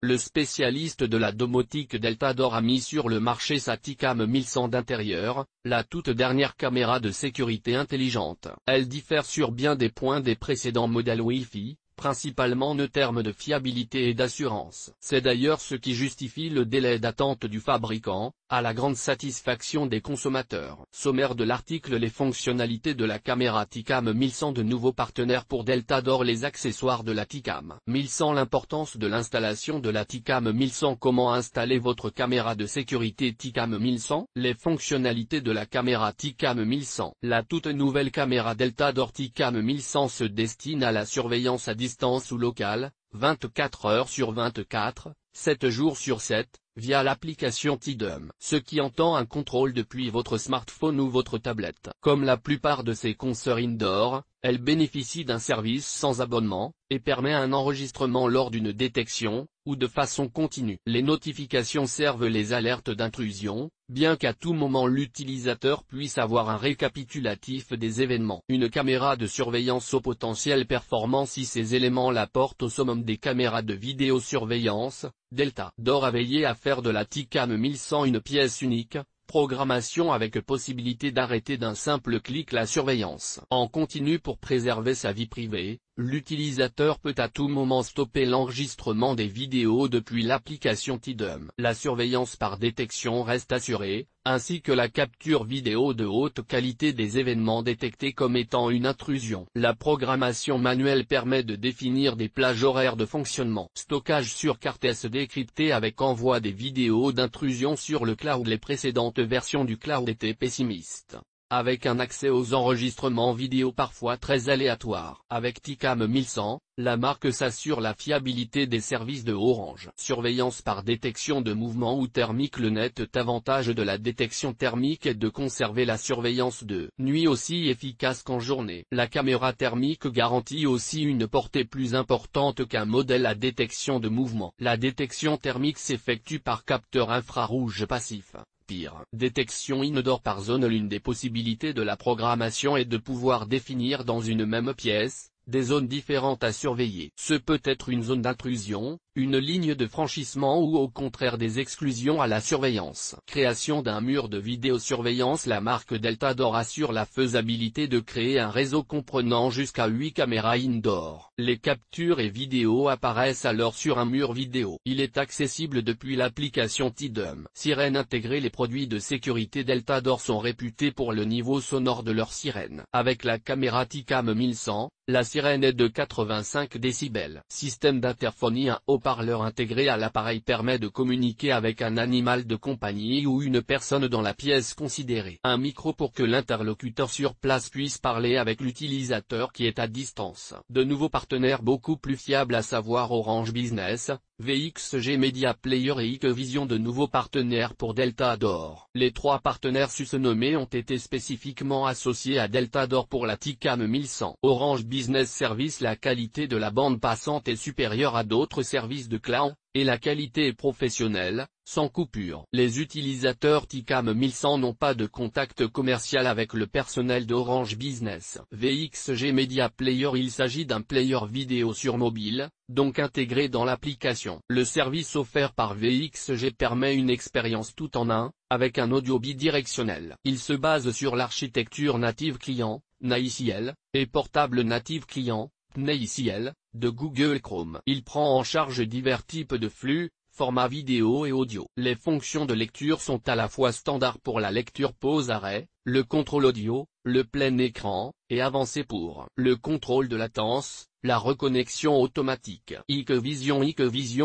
le spécialiste de la domotique Deltador a mis sur le marché sa T-Cam 1100 d'intérieur, la toute dernière caméra de sécurité intelligente. Elle diffère sur bien des points des précédents modèles Wi-Fi, principalement en termes de fiabilité et d'assurance. C'est d'ailleurs ce qui justifie le délai d'attente du fabricant, à la grande satisfaction des consommateurs. Sommaire de l'article: les fonctionnalités de la caméra T-Cam 1100, de nouveaux partenaires pour Deltador, les accessoires de la T-Cam 1100, l'importance de l'installation de la T-Cam 1100, comment installer votre caméra de sécurité T-Cam 1100, les fonctionnalités de la caméra T-Cam 1100. La toute nouvelle caméra Deltador T-Cam 1100 se destine à la surveillance à distance ou locale, 24 heures sur 24, 7 jours sur 7, via l'application T-Dom, ce qui entend un contrôle depuis votre smartphone ou votre tablette. Comme la plupart de ses consoeurs indoor, elle bénéficie d'un service sans abonnement, et permet un enregistrement lors d'une détection, ou de façon continue. Les notifications servent les alertes d'intrusion, bien qu'à tout moment l'utilisateur puisse avoir un récapitulatif des événements. Une caméra de surveillance au potentiel performant: si ces éléments la portent au summum des caméras de vidéosurveillance, Deltador a veillé à faire de la T-Cam 1100 une pièce unique. Programmation avec possibilité d'arrêter d'un simple clic la surveillance en continu pour préserver sa vie privée. L'utilisateur peut à tout moment stopper l'enregistrement des vidéos depuis l'application T-Dom. La surveillance par détection reste assurée, ainsi que la capture vidéo de haute qualité des événements détectés comme étant une intrusion. La programmation manuelle permet de définir des plages horaires de fonctionnement. Stockage sur carte SD cryptée avec envoi des vidéos d'intrusion sur le cloud. Les précédentes versions du cloud étaient pessimistes, avec un accès aux enregistrements vidéo parfois très aléatoires. Avec T-Cam 1100, la marque s'assure la fiabilité des services de Orange. Surveillance par détection de mouvement ou thermique. Le net avantage de la détection thermique est de conserver la surveillance de nuit aussi efficace qu'en journée. La caméra thermique garantit aussi une portée plus importante qu'un modèle à détection de mouvement. La détection thermique s'effectue par capteur infrarouge passif. Pire, détection indoor par zone. L'une des possibilités de la programmation est de pouvoir définir dans une même pièce des zones différentes à surveiller. Ce peut être une zone d'intrusion, une ligne de franchissement ou au contraire des exclusions à la surveillance. Création d'un mur de vidéosurveillance. La marque Deltador assure la faisabilité de créer un réseau comprenant jusqu'à 8 caméras indoor. Les captures et vidéos apparaissent alors sur un mur vidéo. Il est accessible depuis l'application T-Dom. Sirène intégrée. Les produits de sécurité Deltador sont réputés pour le niveau sonore de leurs sirènes. Avec la caméra T-Cam 1100, la sirène est de 85 décibels. Système d'interphonie. Un haut-parleur intégré à l'appareil permet de communiquer avec un animal de compagnie ou une personne dans la pièce considérée. Un micro pour que l'interlocuteur sur place puisse parler avec l'utilisateur qui est à distance. De nouveaux partenaires beaucoup plus fiables, à savoir Orange Business, VXG Media Player et Hikvision. De nouveaux partenaires pour Deltador. Les trois partenaires susnommés ont été spécifiquement associés à Deltador pour la T-Cam 1100. Orange Business Service. La qualité de la bande passante est supérieure à d'autres services de cloud, et la qualité est professionnelle, sans coupure. Les utilisateurs T-Cam 1100 n'ont pas de contact commercial avec le personnel d'Orange Business. VXG Media Player. Il s'agit d'un player vidéo sur mobile, donc intégré dans l'application. Le service offert par VXG permet une expérience tout en un, avec un audio bidirectionnel. Il se base sur l'architecture native client, NAICL, et portable native client, PNAICL, de Google Chrome. Il prend en charge divers types de flux, formats vidéo et audio. Les fonctions de lecture sont à la fois standard pour la lecture pause-arrêt, le contrôle audio, le plein écran, et avancé pour le contrôle de latence, la reconnexion automatique. Hikvision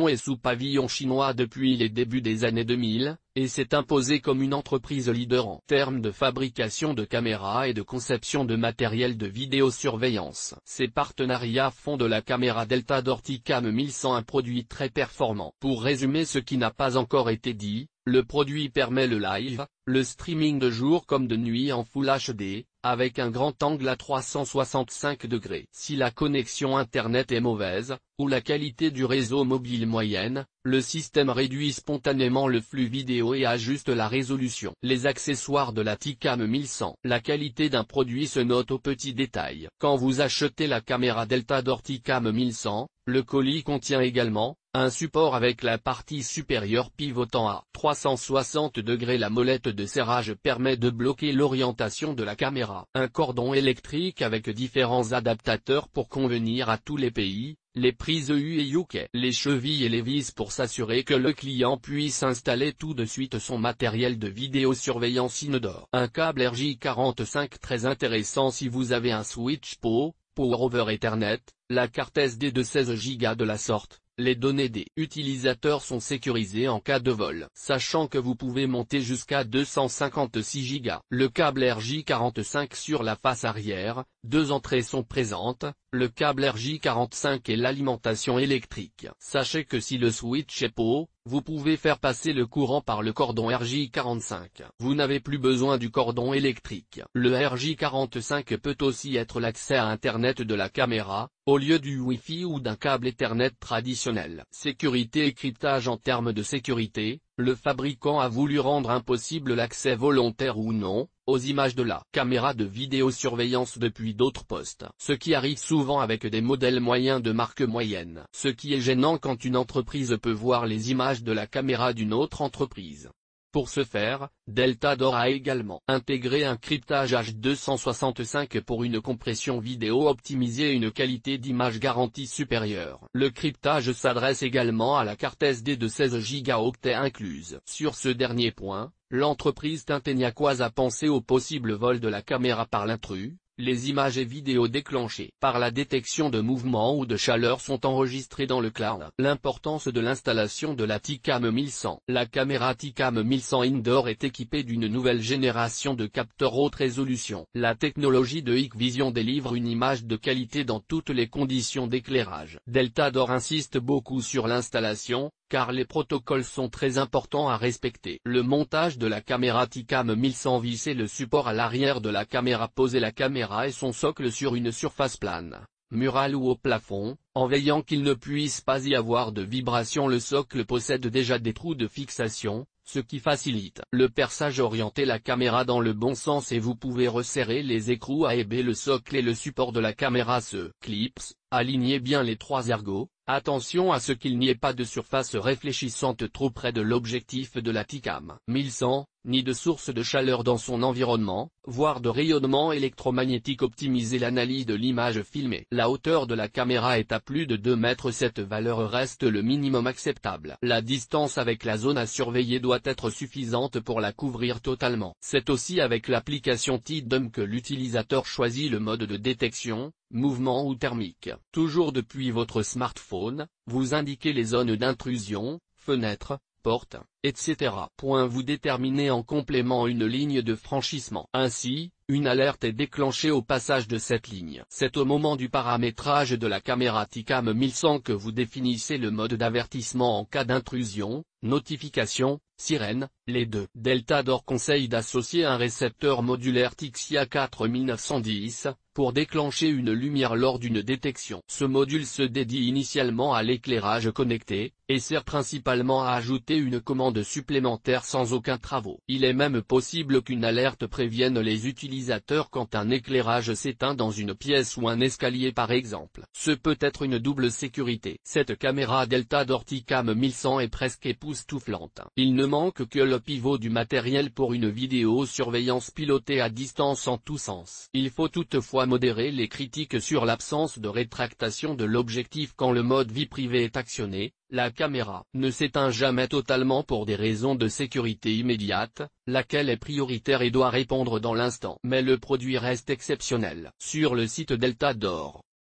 est sous pavillon chinois depuis les débuts des années 2000, et s'est imposé comme une entreprise leader en termes de fabrication de caméras et de conception de matériel de vidéosurveillance. Ces partenariats font de la caméra Deltador T-Cam 1100 un produit très performant. Pour résumer ce qui n'a pas encore été dit, le produit permet le live, le streaming de jour comme de nuit en Full HD, avec un grand angle à 365 degrés. Si la connexion Internet est mauvaise, ou la qualité du réseau mobile moyenne, le système réduit spontanément le flux vidéo et ajuste la résolution. Les accessoires de la T-Cam 1100. La qualité d'un produit se note aux petits détails. Quand vous achetez la caméra Deltador T-Cam 1100, le colis contient également Un support avec la partie supérieure pivotant à 360 degrés. La molette de serrage permet de bloquer l'orientation de la caméra. Un cordon électrique avec différents adaptateurs pour convenir à tous les pays, les prises EU et UK. Les chevilles et les vis pour s'assurer que le client puisse installer tout de suite son matériel de vidéosurveillance inodore. Un câble RJ45 très intéressant si vous avez un switch Power over Ethernet, la carte SD de 16 Go de la sorte. Les données des utilisateurs sont sécurisées en cas de vol. Sachant que vous pouvez monter jusqu'à 256 Go. Le câble RJ45 sur la face arrière, 2 entrées sont présentes, le câble RJ45 et l'alimentation électrique. Sachez que si le switch est PO, vous pouvez faire passer le courant par le cordon RJ45. Vous n'avez plus besoin du cordon électrique. Le RJ45 peut aussi être l'accès à Internet de la caméra, au lieu du Wi-Fi ou d'un câble Ethernet traditionnel. Sécurité et cryptage. En termes de sécurité, le fabricant a voulu rendre impossible l'accès volontaire ou non aux images de la caméra de vidéosurveillance depuis d'autres postes. Ce qui arrive souvent avec des modèles moyens de marque moyenne. Ce qui est gênant quand une entreprise peut voir les images de la caméra d'une autre entreprise. Pour ce faire, Delta Door a également intégré un cryptage H265 pour une compression vidéo optimisée et une qualité d'image garantie supérieure. Le cryptage s'adresse également à la carte SD de 16 Go incluse. Sur ce dernier point, l'entreprise tinténiacoise a pensé au possible vol de la caméra par l'intrus. Les images et vidéos déclenchées par la détection de mouvement ou de chaleur sont enregistrées dans le cloud. L'importance de l'installation de la Ticam 1100. La caméra Ticam 1100 Indoor est équipée d'une nouvelle génération de capteurs haute résolution. La technologie de Hikvision délivre une image de qualité dans toutes les conditions d'éclairage. Delta Door insiste beaucoup sur l'installation, car les protocoles sont très importants à respecter. Le montage de la caméra Ticam 1100 vissé le support à l'arrière de la caméra. Poser la caméra et son socle sur une surface plane, murale ou au plafond, en veillant qu'il ne puisse pas y avoir de vibration. Le socle possède déjà des trous de fixation, ce qui facilite le perçage. Orientez la caméra dans le bon sens et vous pouvez resserrer les écrous à ébé. Le socle et le support de la caméra se clipsent. Alignez bien les 3 ergots. Attention à ce qu'il n'y ait pas de surface réfléchissante trop près de l'objectif de la Ticam 1100, ni de source de chaleur dans son environnement, voire de rayonnement électromagnétique. Optimisez l'analyse de l'image filmée. La hauteur de la caméra est à plus de 2 mètres. Cette valeur reste le minimum acceptable. La distance avec la zone à surveiller doit être suffisante pour la couvrir totalement. C'est aussi avec l'application T-Dome que l'utilisateur choisit le mode de détection, mouvement ou thermique. Toujours depuis votre smartphone, vous indiquez les zones d'intrusion, fenêtres, portes, etc. Vous déterminez en complément une ligne de franchissement. Ainsi, une alerte est déclenchée au passage de cette ligne. C'est au moment du paramétrage de la caméra Ticam 1100 que vous définissez le mode d'avertissement en cas d'intrusion, notification, sirène, les deux. Delta Door conseille d'associer un récepteur modulaire Tixia 4910, pour déclencher une lumière lors d'une détection. Ce module se dédie initialement à l'éclairage connecté, et sert principalement à ajouter une commande supplémentaire sans aucun travaux. Il est même possible qu'une alerte prévienne les utilisateurs quand un éclairage s'éteint dans une pièce ou un escalier par exemple. Ce peut être une double sécurité. Cette caméra Delta Door Ticam 1100 est presque époustouflante. Il ne manque que le pivot du matériel pour une vidéosurveillance pilotée à distance en tous sens. Il faut toutefois modérer les critiques sur l'absence de rétractation de l'objectif quand le mode vie privée est actionné. La caméra ne s'éteint jamais totalement pour des raisons de sécurité immédiate, laquelle est prioritaire et doit répondre dans l'instant. Mais le produit reste exceptionnel. Sur le site Delta Door,